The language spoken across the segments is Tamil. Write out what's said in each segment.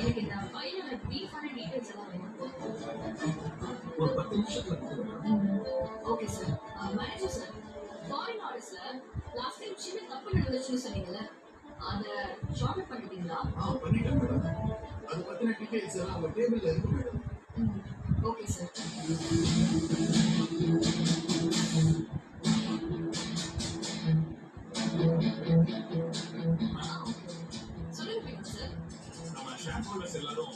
எனக்கு இந்த ஃபைலோட பிரீஃபான டீடைல்ஸ் எல்லாம் வேணும். ஒரு 10 நிமிஷத்துல கொடுத்துருவேன். Okay sir. Manager sir, foreign ஆர்டர்ஸ்ல லாஸ்ட் டைம் சின்ன தப்பு நடந்துச்சுன்னு சொன்னீங்கல்ல, அதை ஷார்ட் அவுட் பண்ணிட்டீங்களா? பண்ணிட்டேன் மேடம். அது பத்தின டீடைல்ஸ் எல்லாம் உங்க டேபிள்ல இருக்கு மேடம். Okay sir. சொல்லுங்க சார். நம்ம ஷேர் ஹோல்டர்ஸ் எல்லாரும்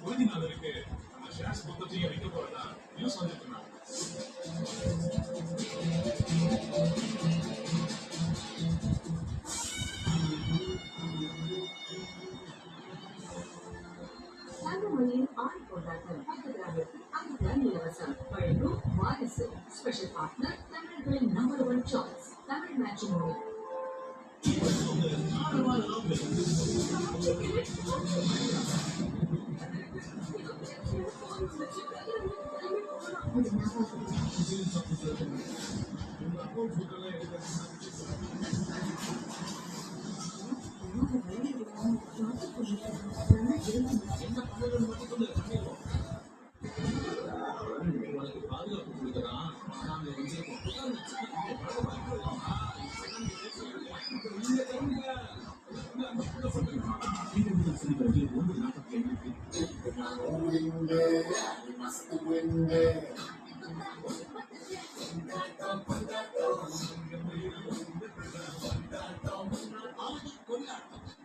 உறுதி நாளுக்கு நம்ம ஷேர்ஸ் மொத்தத்தையும் விற்க போறதா நியூஸ் வந்துட்டு இருந்தாங்க. தங்கமணியின் ஆண் கொண்டாட்டம் 10 கிராமிற்கு 5 கிராம் இலவசம். வழங்கும் வாரிசு. ஸ்பெஷல் பார்ட்னர் தமிழர்களின் நம்பர் 1 சாய்ஸ் தமிழ் மேட்ரிமோனி. பாதுகாப்பு கொடுக்குறான்.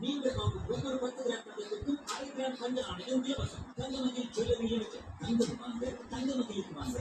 நீங்கள் ஒவ்வொரு 10 கிராம் தங்கத்திற்கும் 1/2 கிராம் தங்க நாணயம் இலவசம். தங்கமகை ஜுவல்லரி லிமிடெட். தங்கம் வாங்க, தங்க மகளுக்கு வாங்க.